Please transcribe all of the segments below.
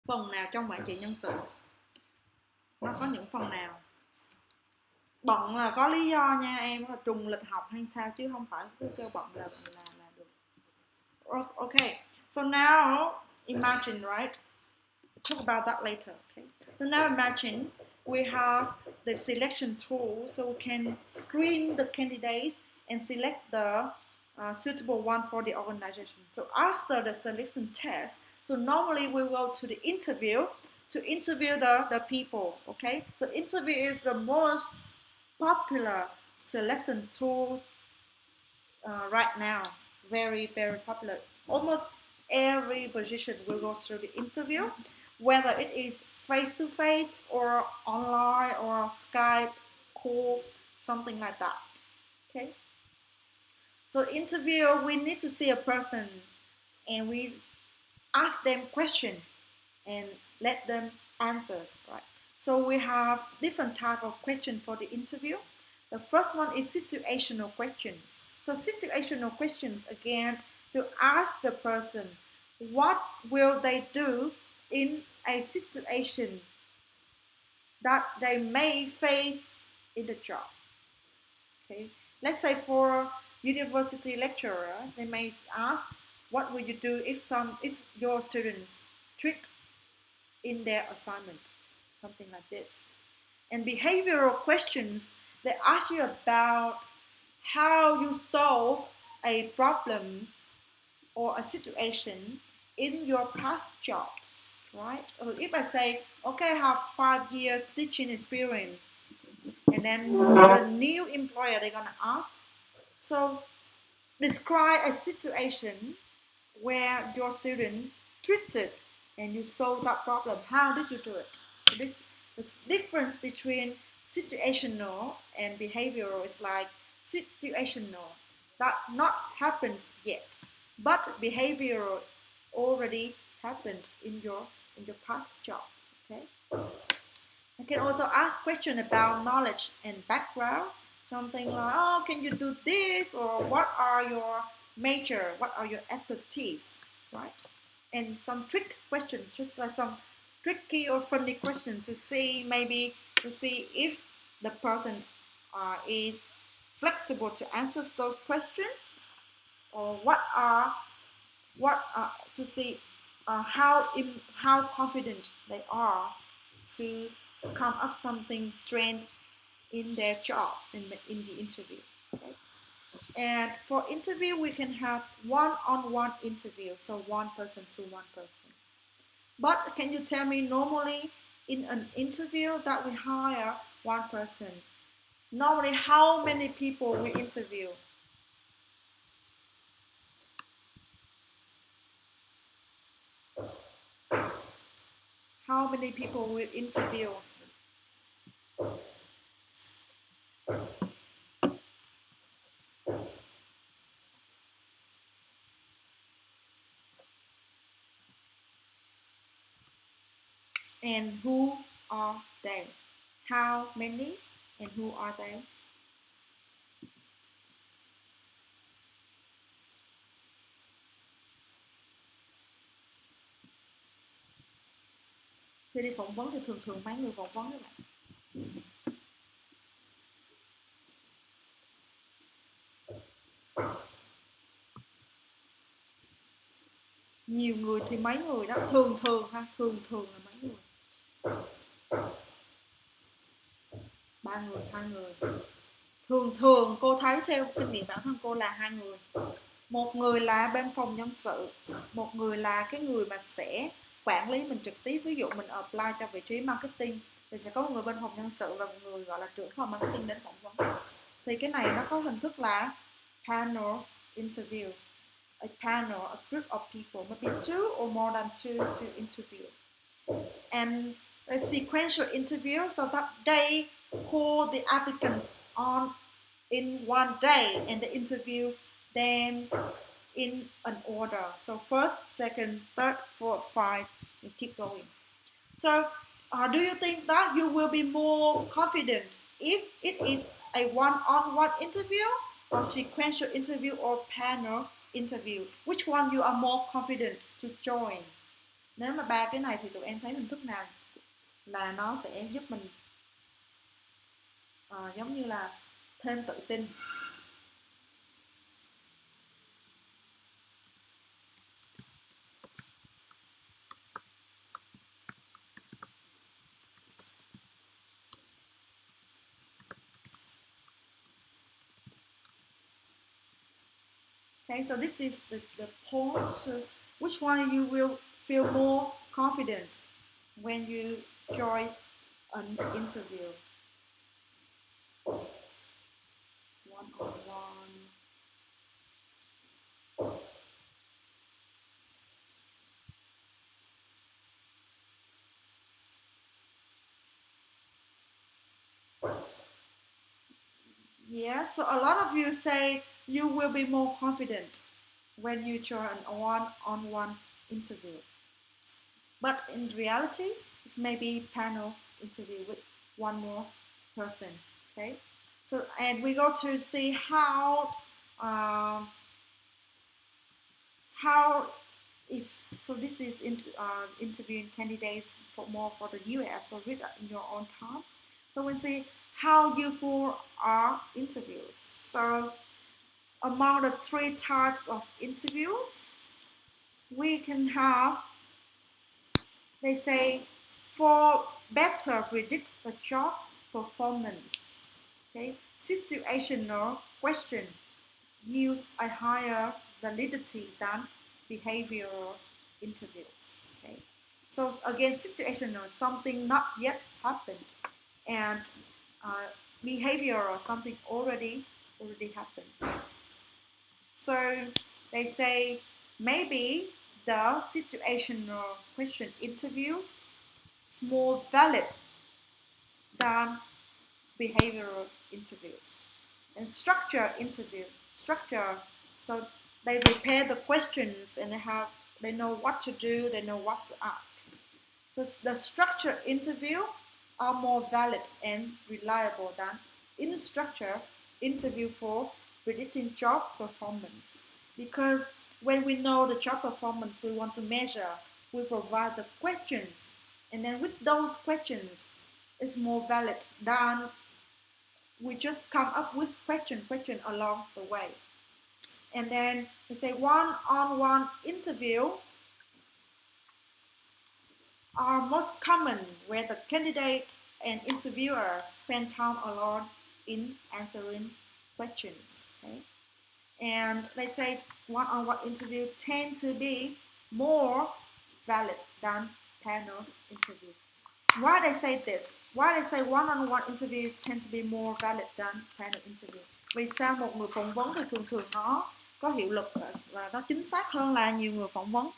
Phần nào trong quản trị nhân sự? Nó có những phần nào? Bận là có lý do nha em, là trùng lịch học hay sao, chứ không phải cứ kêu bận là được. Okay, so now imagine, right? Talk about that later. Okay, so now imagine we have the selection tool, so we can screen the candidates and select the suitable one for the organization. So after the selection test, so normally we go to the interview to interview the people. Okay, so interview is the most popular selection tool right now. Very, very popular. Almost every position will go through the interview, whether it is face to face or online or Skype, call, something like that. Okay. So interview, we need to see a person and we ask them question and let them answer, right? So we have different type of question for the interview. The first one is situational questions. So situational questions, again, to ask the person what will they do in a situation that they may face in the job. Okay, let's say for university lecturer, they may ask, what will you do if your students trick in their assignment, something like this. And behavioral questions, they ask you about how you solve a problem or a situation in your past jobs, right? If I say, okay, I have 5 years teaching experience, and then the new employer, they're gonna ask, so describe a situation where your student treated and you solve that problem. How did you do it? So this difference between situational and behavioral is like situational that not happens yet, but behavioral already happened in your past job. Okay. I can also ask questions about knowledge and background. Something like, oh, can you do this? Or what are your major? What are your expertise? Right? And some trick questions, just like some tricky or funny questions to see, maybe to see if the person is flexible to answer those questions, or to see how confident they are to come up something strange in their job in the interview. Okay? And for interview, we can have one-on-one interview, so one person to one person. But can you tell me, normally in an interview that we hire one person, normally how many people we interview? How many people we interview? And who are they? How many and who are they? Khi đi phỏng vấn thì thường thường mấy người phỏng vấn các bạn? Nhiều người thì mấy người đó, thường thường ha, thường thường là mấy người? 3 người, 2 người. Thường thường cô thấy theo kinh nghiệm bản thân cô là 2 người. Một người là bên phòng nhân sự, một người là cái người mà sẽ quản lý mình trực tiếp. Ví dụ mình apply cho vị trí marketing thì sẽ có một người bên phòng nhân sự và một người gọi là trưởng phòng marketing đến phỏng vấn. Thì cái này nó có hình thức là panel interview. A panel, a group of people, maybe 2 or more than 2 to interview. And a sequential interview, so that they call the applicants on in one day and they interview them in an order. So first, second, third, fourth, 5, and keep going. So do you think that you will be more confident if it is a one-on-one interview or sequential interview or panel interview? Which one you are more confident to join? Nếu mà ba cái này thì tụi em thấy hình thức nào là nó sẽ giúp mình giống như là thêm tự tin? Okay, so this is the point. So which one you will feel more confident when you join an interview? One on one. Yeah, so a lot of you say you will be more confident when you join a one-on-one interview. But in reality, it's maybe panel interview with one more person. Okay, so and we go to see how if so this is interviewing candidates for more for the US, so read in your own time. So we see how useful are interviews. So among the three types of interviews, we can have, they say, for better predict the job performance. Okay, situational question use a higher validity than behavioral interviews. Okay, so again, situational, something not yet happened, and behavioral, something already happened. So they say maybe the situational question interviews is more valid than behavioral interviews. And structure interview, structure, so they prepare the questions and they know what to do, they know what to ask. So the structure interview are more valid and reliable than in structure interview for predicting job performance. Because when we know the job performance we want to measure, we provide the questions, and then with those questions it's more valid than we just come up with question along the way. And then we say one-on-one interview are most common where the candidate and interviewer spend time alone in answering questions. Okay? And they say one-on-one interview tend to be more valid than panel interview. Why they say this? Why they say one-on-one interviews tend to be more valid than panel interview? Vì sao một người phỏng vấn thì thường thường nó có hiệu lực và nó chính xác hơn là nhiều người phỏng vấn?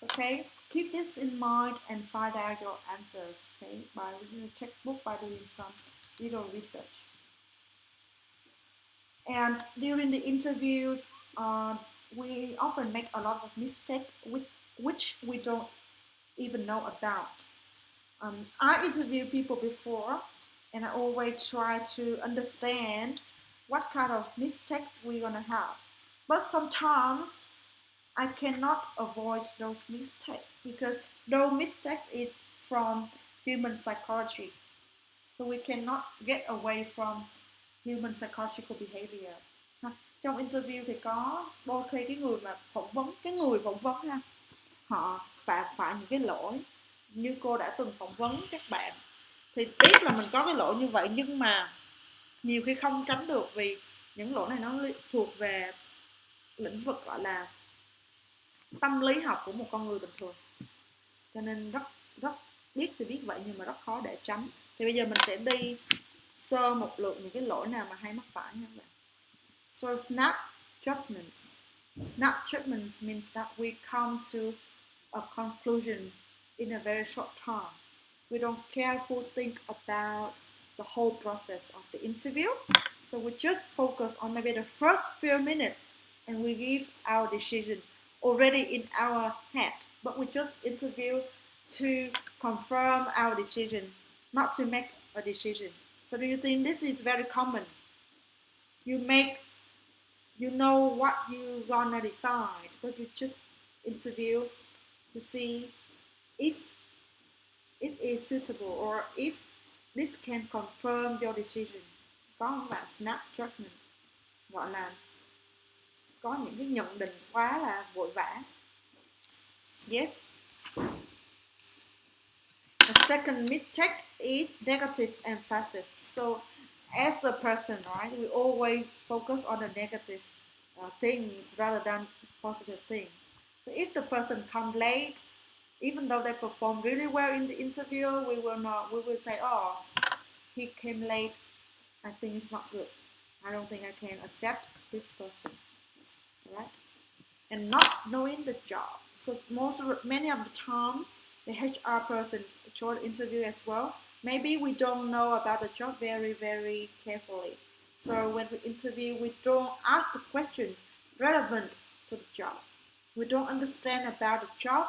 Okay, keep this in mind and find out your answers. Okay, by reading the textbook, by doing some little research. And during the interviews, we often make a lot of mistakes which we don't even know about. I interviewed people before, and I always try to understand what kind of mistakes we're gonna have. But sometimes I cannot avoid those mistakes because those mistakes is from human psychology. So we cannot get away from human psychological behavior. Trong interview thì có đôi khi cái người phỏng vấn ha, họ phạm phải những cái lỗi như cô đã từng phỏng vấn các bạn thì biết là mình có cái lỗi như vậy, nhưng mà nhiều khi không tránh được vì những lỗi này nó thuộc về lĩnh vực gọi là tâm lý học của một con người bình thường, cho nên rất biết thì biết vậy nhưng mà rất khó để tránh. Thì bây giờ mình sẽ đi sơ một lượt những cái lỗi nào mà hay mắc phải nha các bạn. So snap judgment. Snap judgment means that we come to a conclusion in a very short time. We don't carefully think about the whole process of the interview. So we just focus on maybe the first few minutes and we give our decision already in our head. But we just interview to confirm our decision not to make a decision. So do you think this is very common? You make, you know what you gonna decide, but you just interview to see if it is suitable or if this can confirm your decision. Có không bạn? Snap judgment, gọi là có những cái nhận định quá là vội vã. Yes. The second mistake is negative emphasis. So as a person, right, we always focus on the negative things rather than positive things. So if the person come late, even though they perform really well in the interview, we will say, oh, he came late, I think it's not good. I don't think I can accept this person, right? And not knowing the job. So many of the times, the HR person short interview as well. Maybe we don't know about the job very, very carefully. So when we interview, we don't ask the question relevant to the job. We don't understand about the job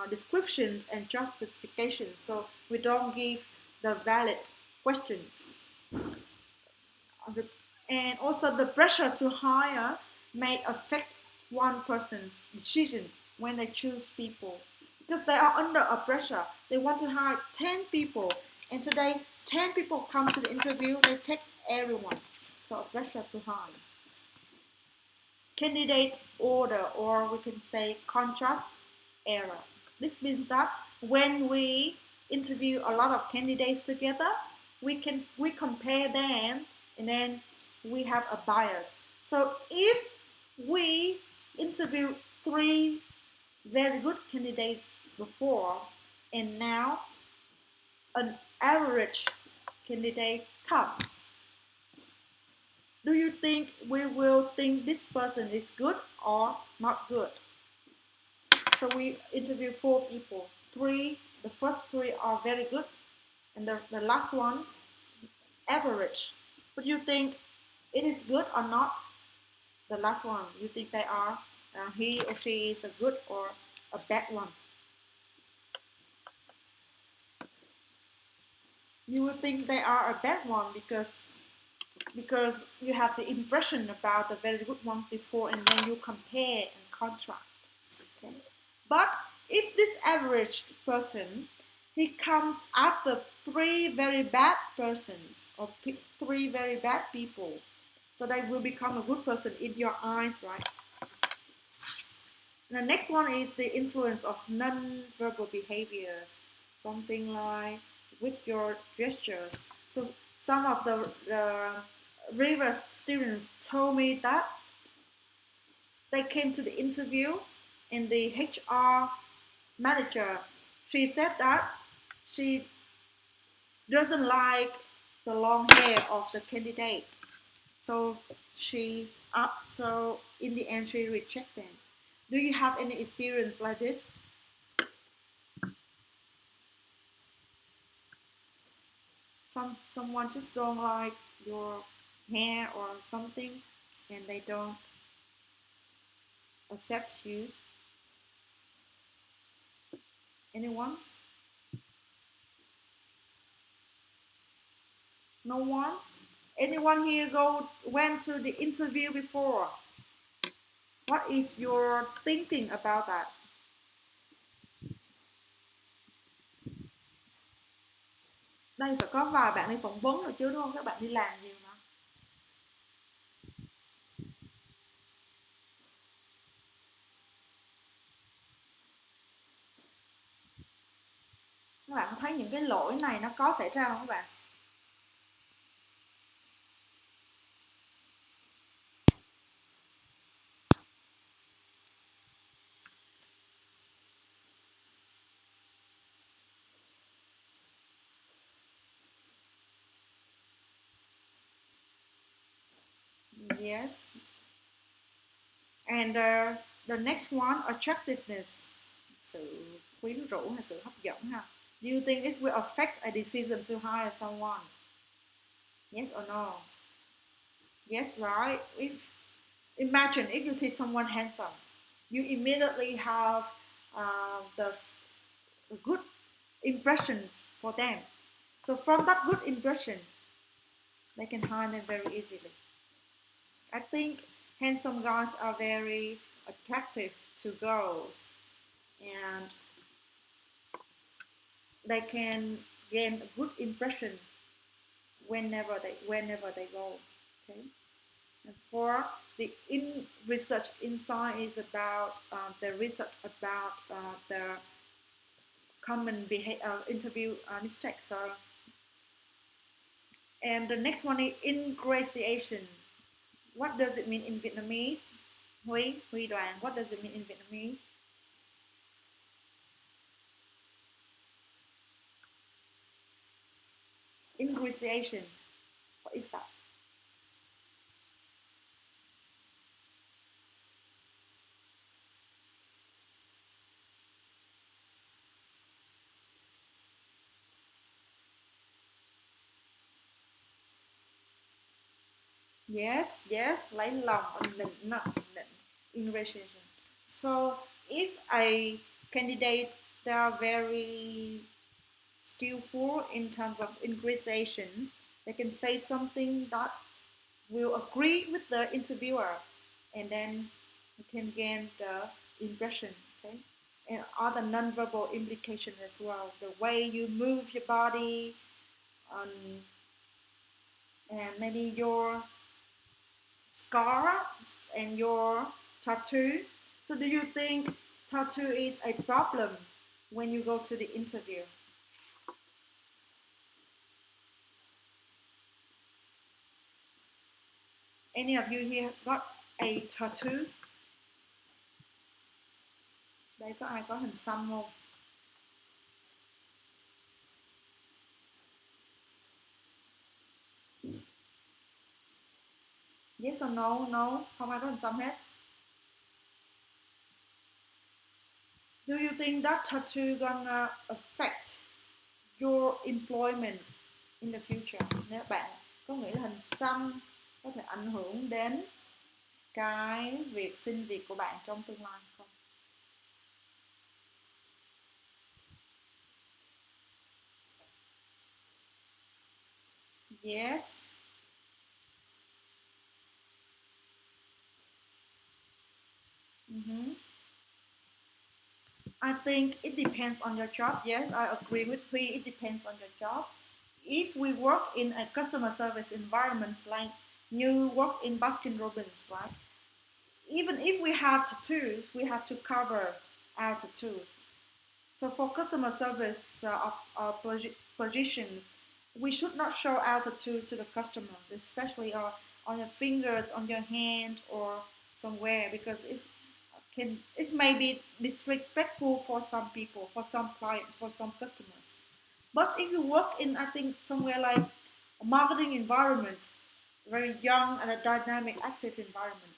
descriptions and job specifications. So we don't give the valid questions. And also the pressure to hire may affect one person's decision when they choose people, because they are under a pressure. They want to hire 10 people, and today 10 people come to the interview, they take everyone. So a pressure to hire. Candidate order, or we can say contrast error. This means that when we interview a lot of candidates together, we compare them, and then we have a bias. So if we interview 3 very good candidates before, and now an average candidate comes, do you think we will think this person is good or not good? So we interview 4 people. The first 3 are very good, and the last one average. But you think it is good or not? The last one, you think they are he or she is a good or a bad one? You would think they are a bad one because you have the impression about the very good ones before, and then you compare and contrast. Okay? But if this average person, he comes after 3 very bad persons or 3 very bad people, so they will become a good person in your eyes, right? And the next one is the influence of non-verbal behaviors, something like with your gestures. So some of the Rivers students told me that they came to the interview, and the HR manager, she said that she doesn't like the long hair of the candidate. So so in the end she rejected them. Do you have any experience like this? Someone just don't like your hair or something, and they don't accept you. Anyone? No one? Anyone here went to the interview before? What is your thinking about that? Đây phải có vài bạn đi phỏng vấn rồi chứ đúng không? Các bạn đi làm nhiều mà. Các bạn thấy những cái lỗi này nó có xảy ra không các bạn? Yes. And the next one, attractiveness. Sự quyến rũ hay sự hấp dẫn ha. Do you think this will affect a decision to hire someone? Yes or no? Yes, right? Imagine if you see someone handsome, you immediately have the good impression for them. So from that good impression, they can hire them very easily. I think handsome guys are very attractive to girls, and they can gain a good impression whenever they go. Okay. And for the research insight is about the research about the common behavior interview mistakes. So, and the next one is ingratiation. What does it mean in Vietnamese? Huy Đoàn, what does it mean in Vietnamese? Ingratiation, what is that? Yes, lấy lòng, ingratiation. So if a candidate, they are very skillful in terms of ingratiation, they can say something that will agree with the interviewer, and then you can gain the impression. Okay, and other non-verbal implications as well, the way you move your body, um, and maybe your scars and your tattoo. So do you think tattoo is a problem when you go to the interview? Any of you here got a tattoo? Đây có ai có hình xăm không? Yes or no? No, không ai có hình xăm hết. Do you think that tattoo gonna affect your employment in the future? Nếu bạn có nghĩ là hình xăm có thể ảnh hưởng đến cái việc xin việc của bạn trong tương lai không? Yes. Mm-hmm. I think it depends on your job. Yes, I agree with Huy. It depends on your job. If we work in a customer service environment, like you work in Baskin Robbins, right? Even if we have tattoos, we have to cover our tattoos. So for customer service positions, we should not show our tattoos to the customers, especially on your fingers, on your hand, or somewhere, because it may be disrespectful for some people, for some clients, for some customers. But if you work in, I think, somewhere like a marketing environment, very young and a dynamic, active environment,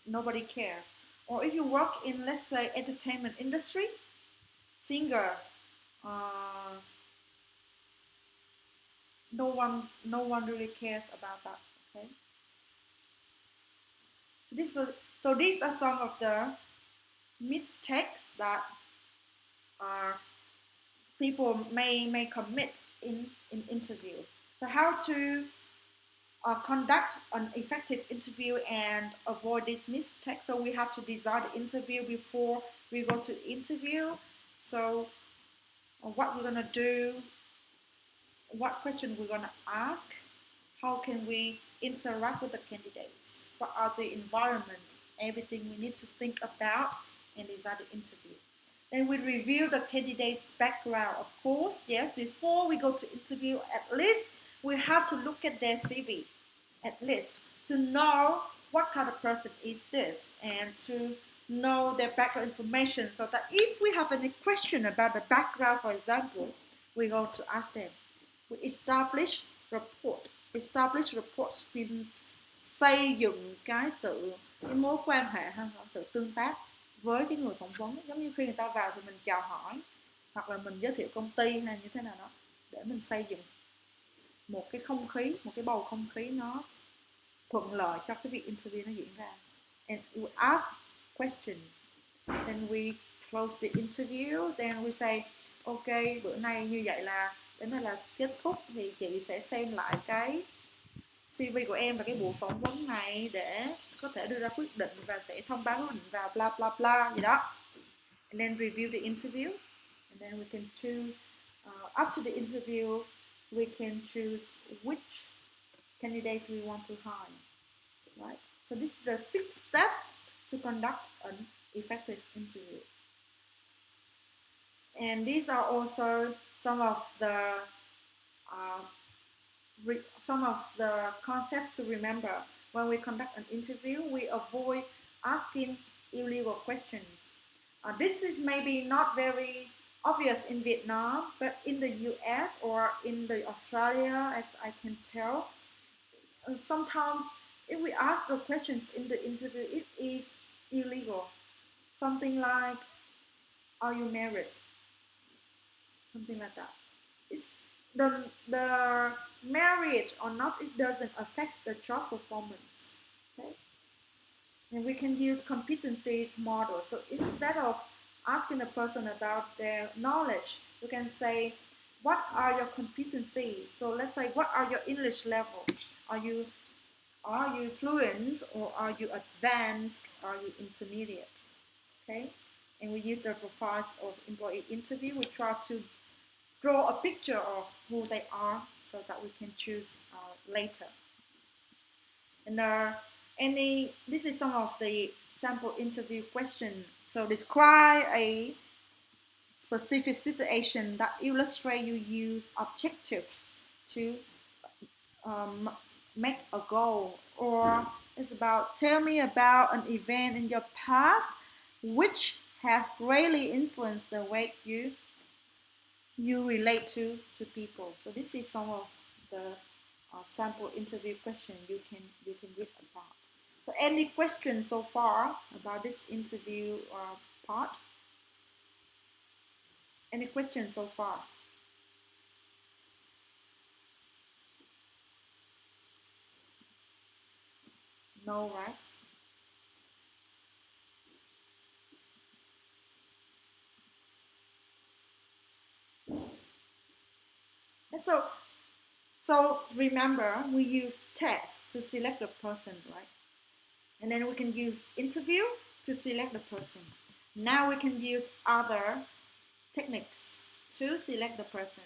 nobody cares. Or if you work in, let's say, entertainment industry, singer, uh, no one really cares about that. Okay. This is, so these are some of the mistakes that are people may commit in interview. So how to conduct an effective interview and avoid this mistake. So we have to design the interview before we go to interview. So what we're gonna do, what question we're gonna ask, how can we interact with the candidates, what are the environment, everything we need to think about and design the interview. Then we review the candidate's background. Of course, yes, before we go to interview, at least we have to look at their CV, at least, to know what kind of person is this, and to know their background information, so that if we have any question about the background, for example, we go to ask them. We establish rapport. Establish rapport means xây dựng cái mối quan hệ hay sự tương tác với cái người phỏng vấn, giống như khi người ta vào thì mình chào hỏi hoặc là mình giới thiệu công ty hay như thế nào đó, để mình xây dựng một cái không khí, một cái bầu không khí nó thuận lợi cho cái việc interview nó diễn ra. And we ask questions, then we close the interview, then we say, ok, bữa nay như vậy là đến đây là kết thúc. Thì chị sẽ xem lại cái CV của em và cái buổi phỏng vấn này để có thể đưa ra quyết định và sẽ thông báo quyết định vào bla bla bla gì đó. And then review the interview, and then we can choose after the interview we can choose which candidates we want to hire, right? So this is the 6 steps to conduct an effective interview. And these are also some of the concepts to remember. When we conduct an interview, we avoid asking illegal questions. This is maybe not very obvious in Vietnam, but in the US or in the Australia, as I can tell, sometimes if we ask the questions in the interview, it is illegal. Something like, are you married? Something like that. It's the marriage or not, it doesn't affect the job performance. Okay? And we can use competencies model. So instead of asking a person about their knowledge, you can say, what are your competencies? So let's say, what are your English level? Are you fluent, or are you advanced? Are you intermediate? Okay, and we use the profiles of employee interview. We try to draw a picture of who they are so that we can choose later. And this is some of the sample interview questions. So describe a specific situation that illustrate you use objectives to make a goal, or it's about tell me about an event in your past which has greatly influenced the way you relate to people. So this is some of the sample interview question you can read about. So any questions so far about this interview part? Any questions so far? No, right? So remember, we use tests to select the person, right? And then we can use interview to select the person. Now we can use other techniques to select the person.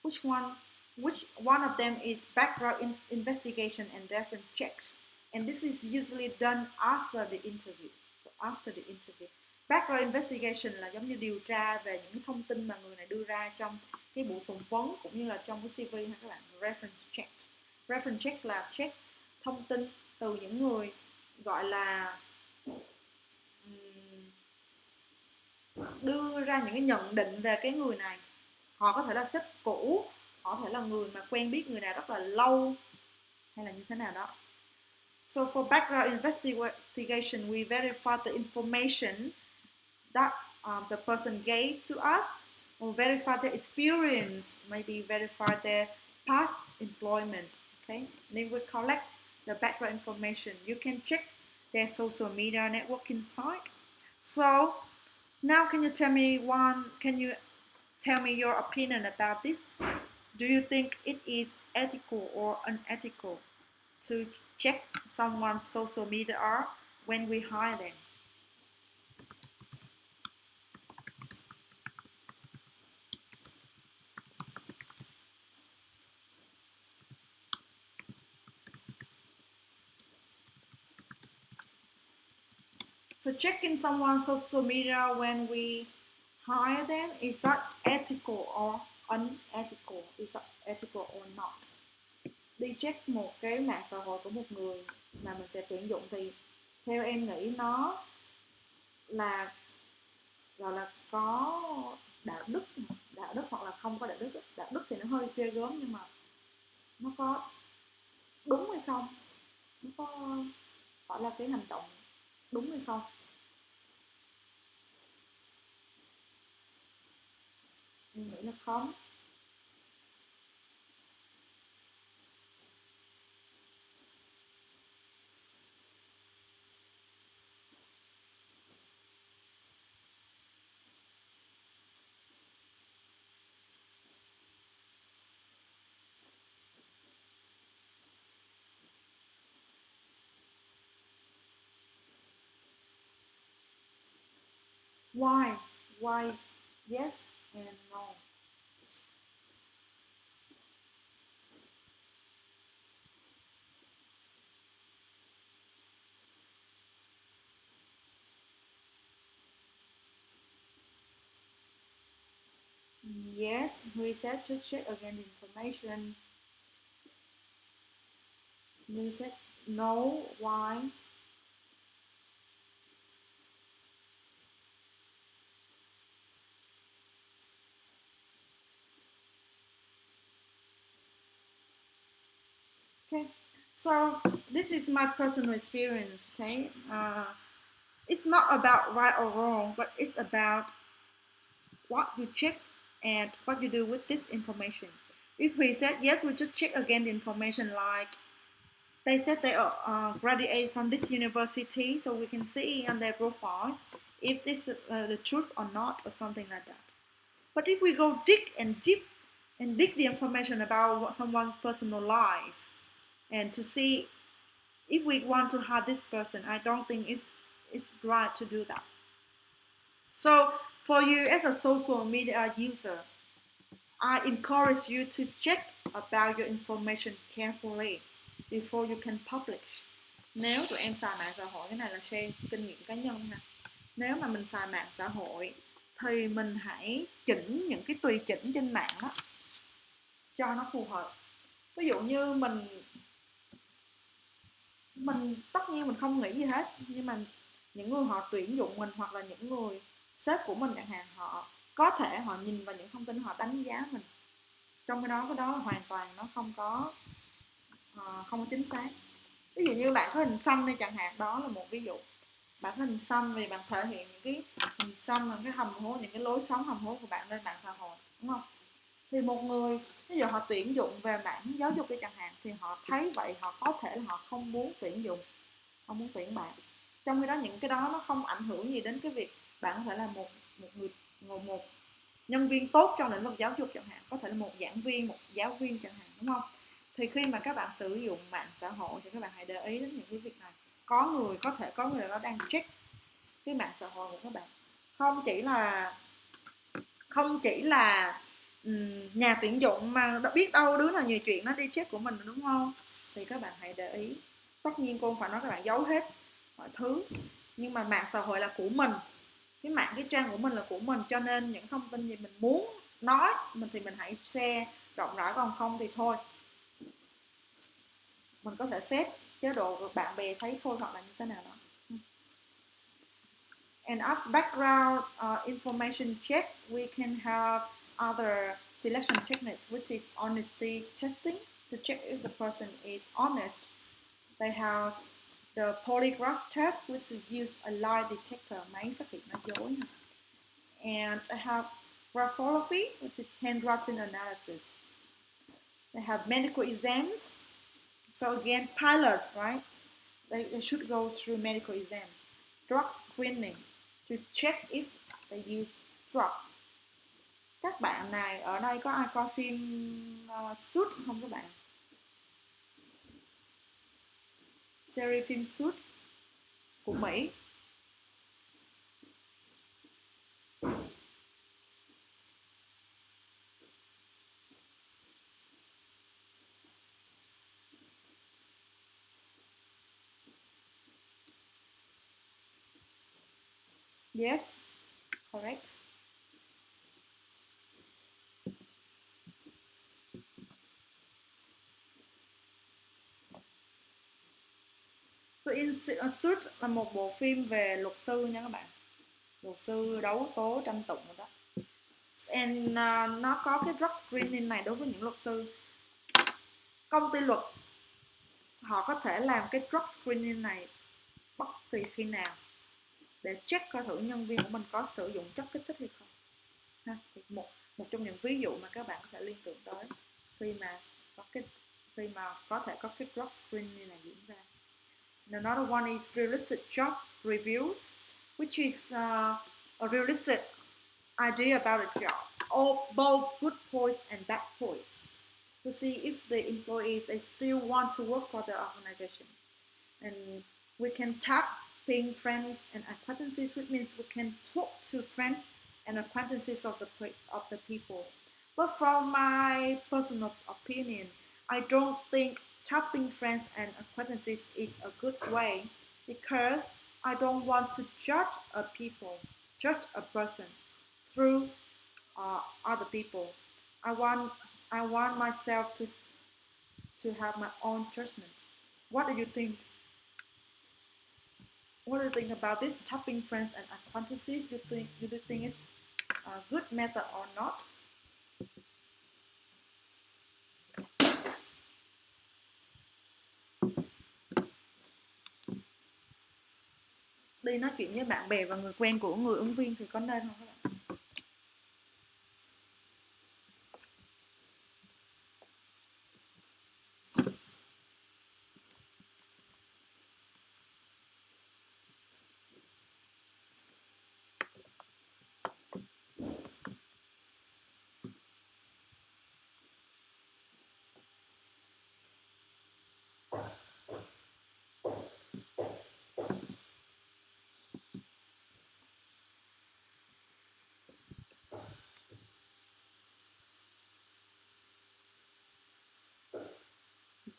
Which one of them is background investigation and reference checks. And this is usually done after the interview. So after the interview. Background investigation là giống như điều tra về những thông tin mà người này đưa ra trong cái buổi phỏng vấn cũng như là trong cái CV ha các bạn. Reference check. Reference check là check thông tin từ những người gọi là đưa ra những cái nhận định về cái người này. Họ có thể là sếp cũ, họ có thể là người mà quen biết người này rất là lâu, hay là như thế nào đó. So for background investigation, we verify the information that the person gave to us, or verify their experience, maybe verify their past employment. Okay, then we collect the background information. You can check their social media networking site. So now can you tell me your opinion about this? Do you think it is ethical or unethical to check someone's social media when we hire them? So checking someone's social media when we hire them, is that ethical or unethical? Is that ethical or not? Đi check một cái mạng xã hội của một người mà mình sẽ tuyển dụng thì theo em nghĩ nó là gọi là có đạo đức hoặc là không có đạo đức. Đạo đức thì nó hơi ghê gớm, nhưng mà nó có đúng hay không, nó có phải là cái hành động đúng hay không. Em nghĩ là không. Why yes and no. Yes, reset, just check again the information. Reset, no, why? Okay, so this is my personal experience. Okay, it's not about right or wrong, but it's about what you check and what you do with this information. If we said yes, we just check again the information, like they said they are graduate from this university, so we can see on their profile if this is the truth or not, or something like that. But if we go dig and deep and dig the information about what someone's personal life, and to see if we want to have this person, I don't think it's right to do that. So for you as a social media user, I encourage you to check about your information carefully before you can publish. Nếu tụi em xài mạng xã hội, cái này là share kinh nghiệm cá nhân ha. Nếu mà mình xài mạng xã hội thì mình hãy chỉnh những cái tùy chỉnh trên mạng đó cho nó phù hợp. Ví dụ như mình tất nhiên mình không nghĩ gì hết, nhưng mà những người họ tuyển dụng mình, hoặc là những người sếp của mình chẳng hạn, họ có thể họ nhìn vào những thông tin, họ đánh giá mình, trong cái đó hoàn toàn nó không có chính xác. Ví dụ như bạn có hình xăm đây chẳng hạn, đó là một ví dụ. Bạn có hình xăm vì bạn thể hiện những cái hình xăm, những cái hầm hố, những cái lối sống hầm hố của bạn lên mạng xã hội, đúng không? Thì một người ví dụ họ tuyển dụng về mảng giáo dục đi chẳng hạn, thì họ thấy vậy họ có thể là họ không muốn tuyển dụng, không muốn tuyển bạn. Trong khi đó những cái đó nó không ảnh hưởng gì đến cái việc bạn có thể là một người một nhân viên tốt trong lĩnh vực giáo dục chẳng hạn, có thể là một giảng viên, một giáo viên chẳng hạn, đúng không? Thì khi mà các bạn sử dụng mạng xã hội thì các bạn hãy để ý đến những cái việc này. Có người đó đang check cái mạng xã hội của các bạn, không chỉ là không chỉ là nhà tuyển dụng, mà biết đâu đứa nào nhiều chuyện nó đi check của mình, đúng không? Thì các bạn hãy để ý. Tất nhiên cô không phải nói các bạn giấu hết mọi thứ, nhưng mà mạng xã hội là của mình, cái trang của mình là của mình, cho nên những thông tin gì mình muốn nói thì mình hãy share rộng rãi, còn không thì thôi. Mình có thể set chế độ bạn bè thấy thôi, hoặc là như thế nào đó. And after background information check, we can have other selection techniques, which is honesty testing, to check if the person is honest. They have the polygraph test, which is use a lie detector, máy phát hiện nói dối. And they have graphology, which is handwriting analysis. They have medical exams. So again, pilots, right? They should go through medical exams. Drug screening, to check if they use drug. Các bạn này ở đây có ai coi phim Suit không các bạn? Series phim Suit của Mỹ. Yes, correct. So in Suit là một bộ phim về luật sư nha các bạn. Luật sư đấu tố tranh tụng rồi đó. And nó có cái drug screening này đối với những luật sư. Công ty luật họ có thể làm cái drug screening này bất kỳ khi nào để check coi thử nhân viên của mình có sử dụng chất kích thích hay không. Ha, thì một trong những ví dụ mà các bạn có thể liên tưởng tới khi mà có thể có cái drug screening này diễn ra. Another one is realistic job reviews, which is a realistic idea about a job, or both good points and bad points, to see if the employees they still want to work for the organization. And we can tap tapping friends and acquaintances, which means we can talk to friends and acquaintances of the people. But from my personal opinion, I don't think tapping friends and acquaintances is a good way because I don't want to judge a people, judge a person through other people. I want I want myself to have my own judgment. What do you think? What do you think about this tapping friends and acquaintances? Do you think it's a good method or not? Đi nói chuyện với bạn bè và người quen của người ứng viên thì có nên không các bạn?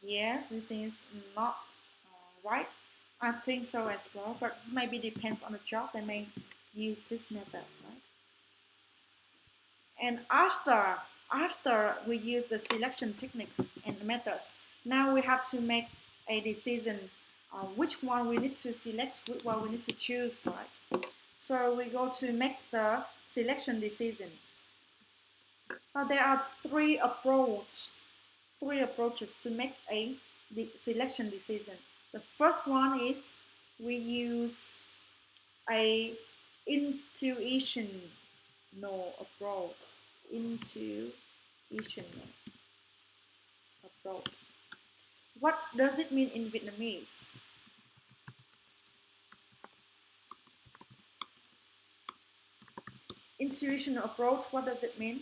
Yes, this thing is not right. I think so as well, but this maybe depends on the job. They may use this method, right? And after we use the selection techniques and methods, now we have to make a decision which one we need to select, which one we need to choose, right? So we go to make the selection decision. Now there are three approaches to make a selection decision. The first one is we use a intuitional approach. Intuitional approach. What does it mean in Vietnamese? Intuitional approach, what does it mean?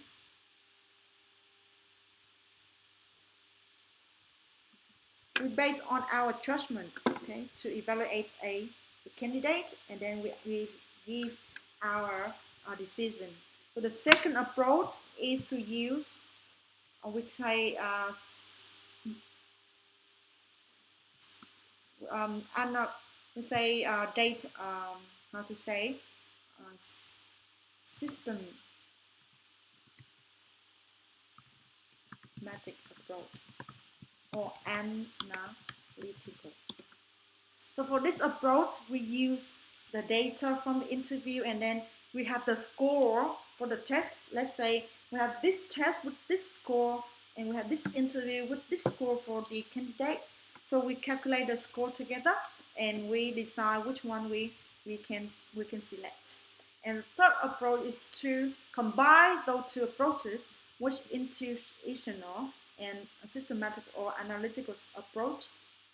We base on our judgment, okay, to evaluate a candidate, and then we give our decision. So the second approach is to use, we say, we say date, how to say, systematic approach or analytical. So for this approach, we use the data from the interview, and then we have the score for the test. Let's say we have this test with this score, and we have this interview with this score for the candidate. So we calculate the score together, and we decide which one we can select. And the third approach is to combine those two approaches, which intuitional and systematic or analytical approach,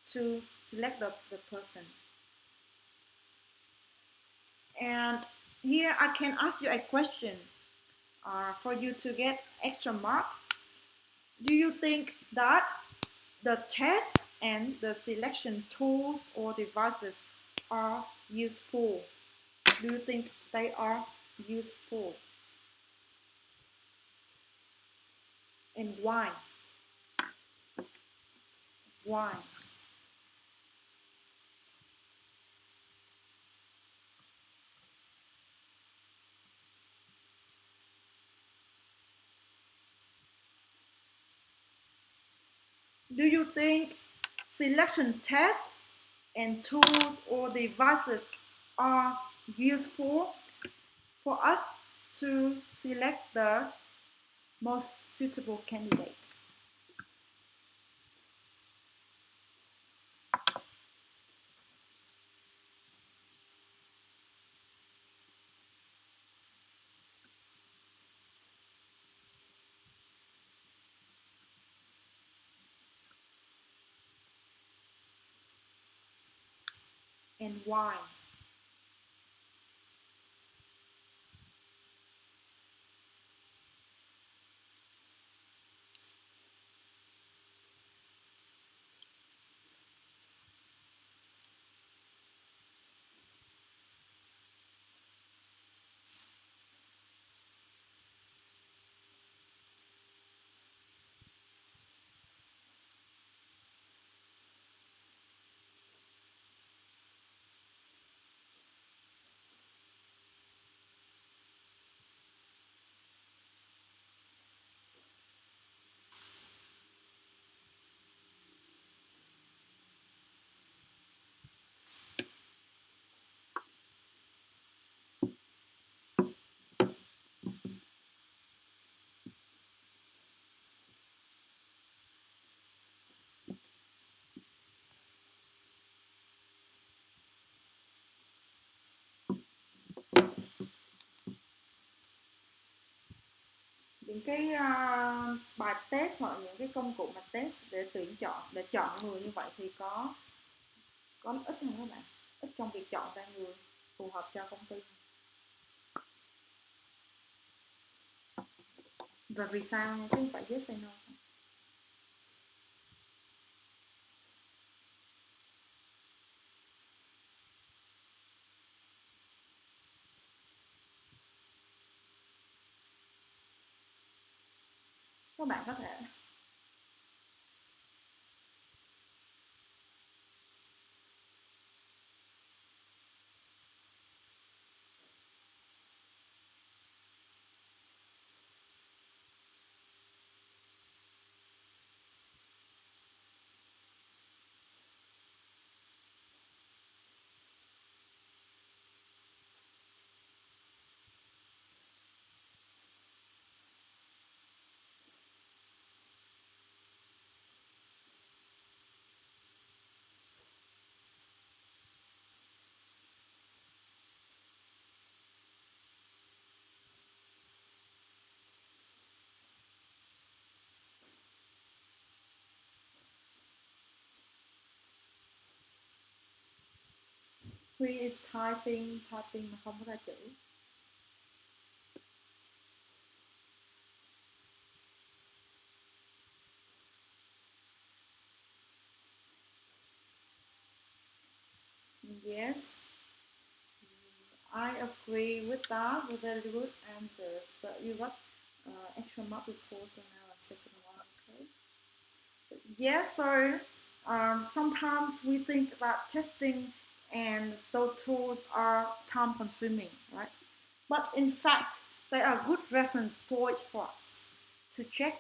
to select the person. And here I can ask you a question for you to get extra mark. Do you think that the test and the selection tools or devices are useful? Do you think they are useful? And why? Why? Do you think selection tests and tools or devices are useful for us to select the most suitable candidate? And why? những cái bài test hoặc những cái công cụ mà test để tuyển chọn, để chọn người như vậy thì có ít không các bạn, ít trong việc chọn ra người phù hợp cho công ty. Và vì sao chứ không phải yes hay no. Các bạn có thể Huy is typing mà không có ra chữ. Yes, I agree with that. Very good answers. But you got extra mark before, so now a second one. Okay. Yes, so sometimes we think that testing and those tools are time consuming, right? But in fact, they are good reference points for us to check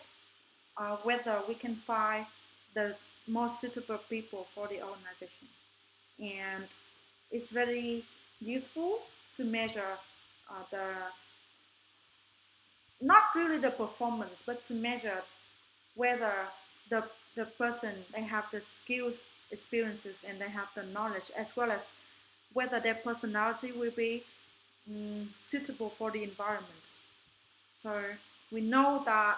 whether we can find the most suitable people for the organization. And it's very useful to measure the not really the performance, but to measure whether the the person they have the skills, experiences, and they have the knowledge, as well as whether their personality will be suitable for the environment. So we know that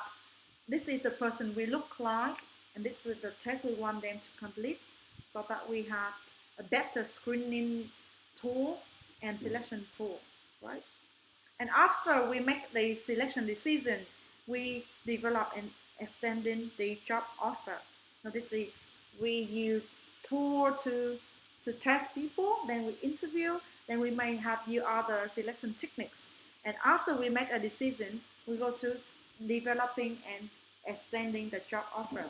this is the person we look like, and this is the test we want them to complete, so that we have a better screening tool and selection tool, right? And after we make the selection decision, we develop and extending the job offer. Now this is we use tool to test people, then we interview, then we may have new other selection techniques. And after we make a decision, we go to developing and extending the job offer.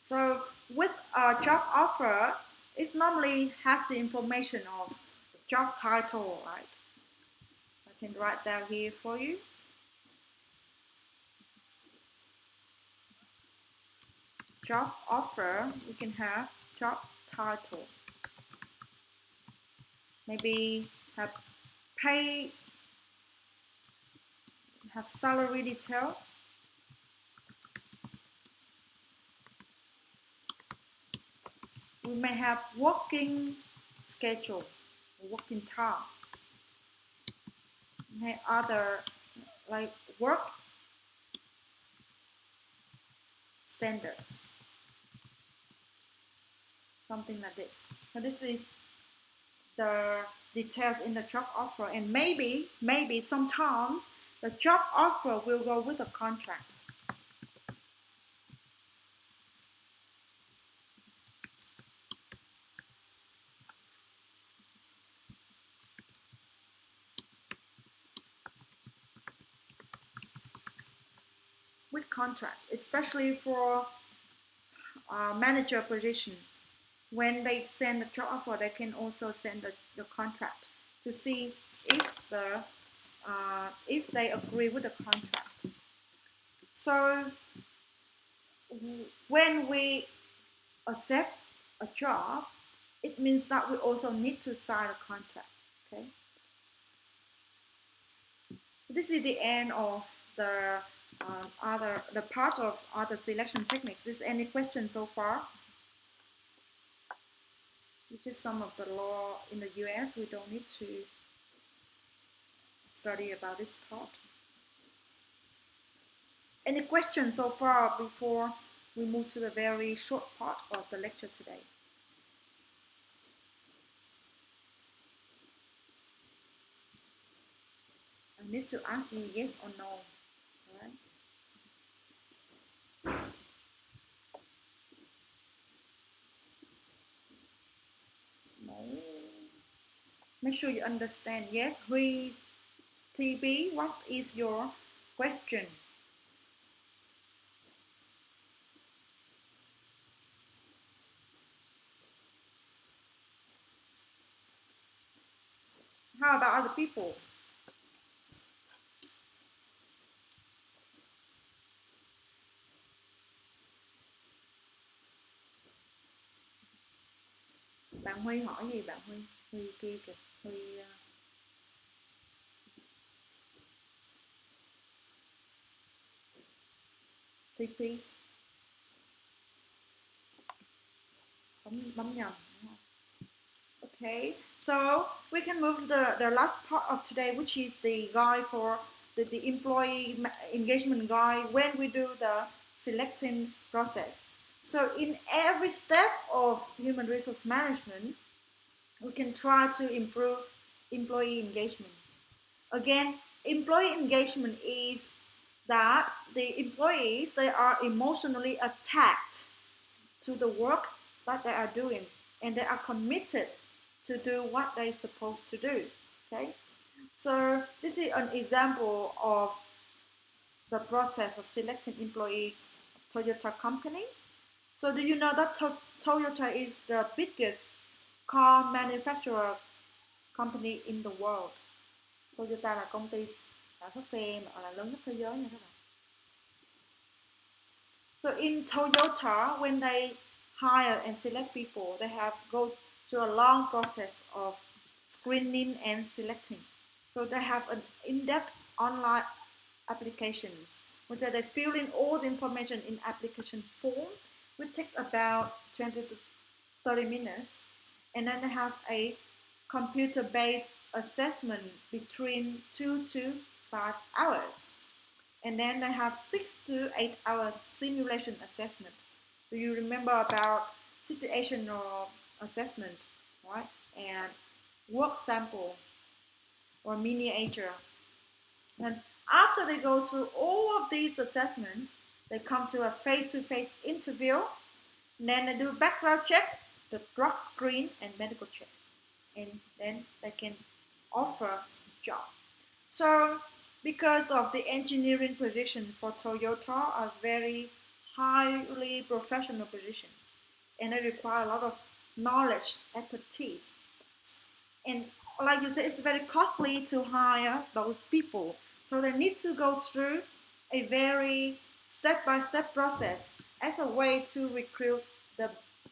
So with a job offer, it normally has the information of the job title, right? I can write down here for you. Job offer, we can have job title. Maybe have pay, have salary detail. We may have working schedule, working time. We may other like work standards, something like this. So this is the details in the job offer, and maybe sometimes the job offer will go with a contract. With contract, especially for manager position. When they send the job offer, they can also send the contract to see if they agree with the contract. So when we accept a job, it means that we also need to sign a contract. Okay. This is the end of the the part of other selection techniques. Is any questions so far? Which is some of the law in the US. We don't need to study about this part. Any questions so far before we move to the very short part of the lecture today? I need to ask you yes or no. All right? No. Make sure you understand. Yes, Hui TB, what is your question? How about other people? Bạn Huy hỏi gì bạn Huy? Huy kia kìa. Huy TP. Bấm nhầm. Okay, so we can move to the last part of today, which is the guide for the employee engagement guide when we do the selecting process. So in every step of human resource management, we can try to improve employee engagement. Again, employee engagement is that the employees, they are emotionally attached to the work that they are doing, and they are committed to do what they're supposed to do. Okay, so this is an example of the process of selecting employees of Toyota company. So do you know that Toyota is the biggest car manufacturer company in the world? Toyota là công ty sản xuất xe mà là lớn nhất thế giới nha các bạn. So in Toyota, when they hire and select people, they have go through a long process of screening and selecting. So they have an in-depth online applications where they fill in all the information in application form, which takes about 20 to 30 minutes. And then they have a computer-based assessment between 2 to 5 hours. And then they have 6 to 8 hours simulation assessment. Do you remember about situational assessment, right? And work sample or miniature. And after they go through all of these assessments, they come to a face-to-face interview. And then they do background check, the drug screen, and medical check. And then they can offer a job. So because of the engineering position for Toyota are very highly professional positions, and they require a lot of knowledge, expertise. And like you said, it's very costly to hire those people. So they need to go through a very step-by-step process as a way to recruit the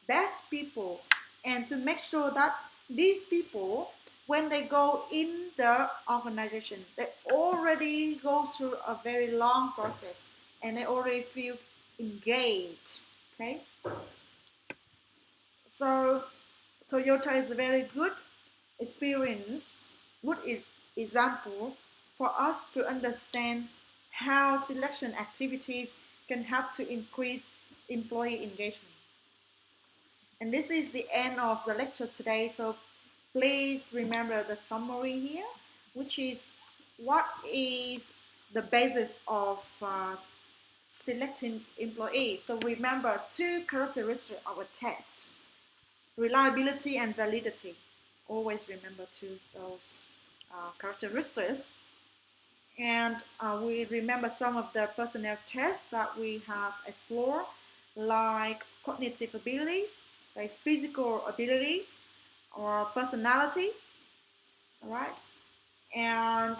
best people and to make sure that these people, when they go in the organization, they already go through a very long process and they already feel engaged. Okay, so Toyota is a very good experience, good example for us to understand how selection activities can help to increase employee engagement. And this is the end of the lecture today, so please remember the summary here, which is what is the basis of selecting employees. So remember two characteristics of a test: reliability and validity. Always remember those characteristics. And we remember some of the personnel tests that we have explored, like cognitive abilities, like physical abilities, or personality, all right? And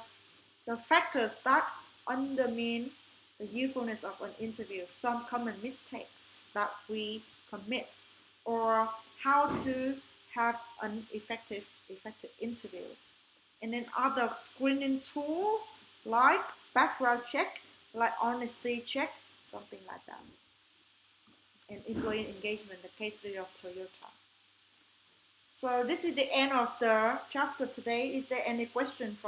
the factors that undermine the usefulness of an interview, some common mistakes that we commit, or how to have an effective interview. And then other screening tools like background check, like honesty check, something like that. And employee engagement, the case study of Toyota. So this is the end of the chapter today. Is there any question from